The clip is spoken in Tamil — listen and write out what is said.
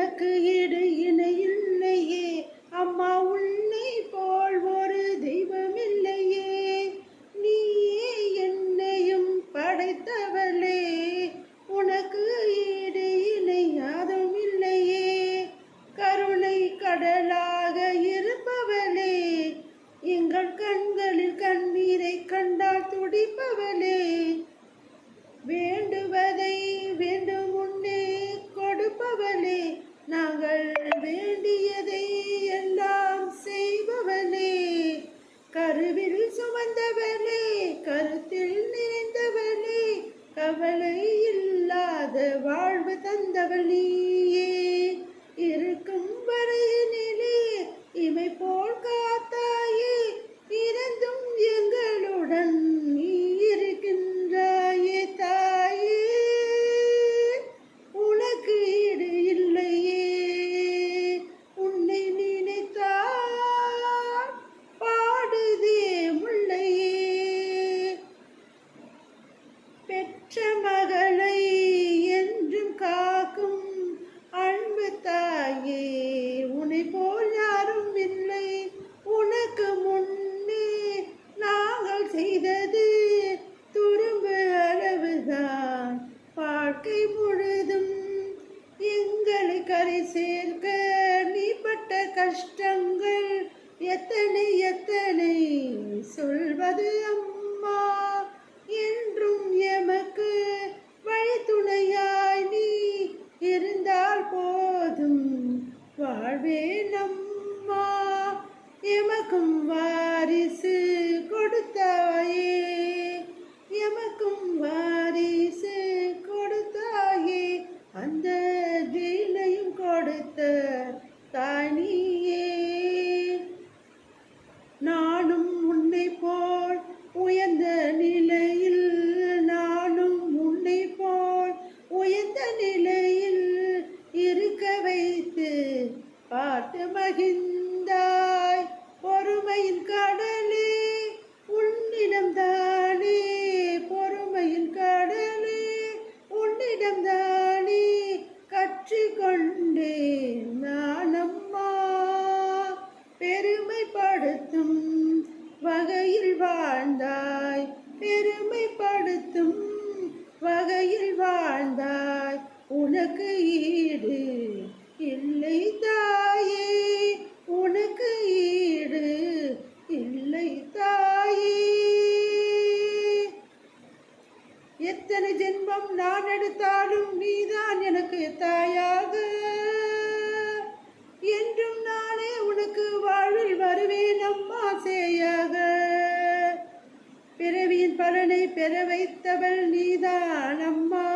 உனக்கு ஈடு இணை இல்லையே அம்மா, உன்னை போல் ஒரு தெய்வம் இல்லையே. நீயே என்னையும் படைத்தவளே, உனக்கு ஈடு இணை யாதும் இல்லையே. கருணை கடலாக இருப்பவளே, எங்கள் கண்களில் கண்ணீரை கண்டால் துடிப்பவளே. வேண்டுவதை வேண்டும் முன்னே கொடுப்பவளே, நாங்கள் வேண்டியதை எல்லாம் செய்பவளே. கருவில் சுமந்தவளே, கருத்தில் நிறைந்தவளே, கவலை இல்லாத வாழ்வு தந்தவள் நீயே. இருக்கும் வரையினிலே இமை போல் காத்தாயே, இருந்தும் எங்களுடன் நீ இருக்கின்றாயே தாயே. உனக்கு ஈடு இல்லையே, உன்னை நினைத்தால் பாடுதே முல்லையே. பெற்ற மகளை என்றும் காக்கும் அன்பு தாயே, உன்னை போல் யாரும் இல்லை. உனக்கு முன்னே நாங்கள் செய்தது துரும்பு அளவுதான். வாழ்க்கை முழுதும் எங்களை கரை சேர்க்க நீ பட்ட கஷ்டங்கள் எத்தனை எத்தனை சொல்வது அம்மா. என்றும் எமக்கு வழித்துணையாய் நீ இருந்தால் போதும், வாழ்வே நம்மா. எமக்கும் வாரிசு கொடுத்தாயே, எமக்கும் வாரிசு கொடுத்தாயே, அந்த ஜீனையும் கொடுத்த தாய் நீயே. நானும் உன்னை போல் உயர்ந்த நிலையில், நானும் உன்னை போல் உயர்ந்த நிலையில் இருக்க வைத்து பார்த்து மகிழ்ந்தாய். பொறுமையின் கடலே உன்னிடம் தானே, பொறுமையின் கடலே உன்னிடம் தானே கற்றுக்கொண்டேன் நான் அம்மா. பெருமைப்படுத்தும் வகையில் வாழ்ந்தாய், பெருமைப்படுத்தும் வகையில் வாழ்ந்தாய். உனக்கு ஈடு இல்லை தாயே, உனக்கு ஈடு இல்லை தாயே. எத்தனை ஜென்மம் நான் எடுத்தாலும் நீதான் எனக்கு தாயாக. என்றும் நானே உனக்கு வாழ்வில் வருவேன் அம்மா சேயாக. பிறவியின் பலனை பெற வைத்தவள் நீதான் அம்மா.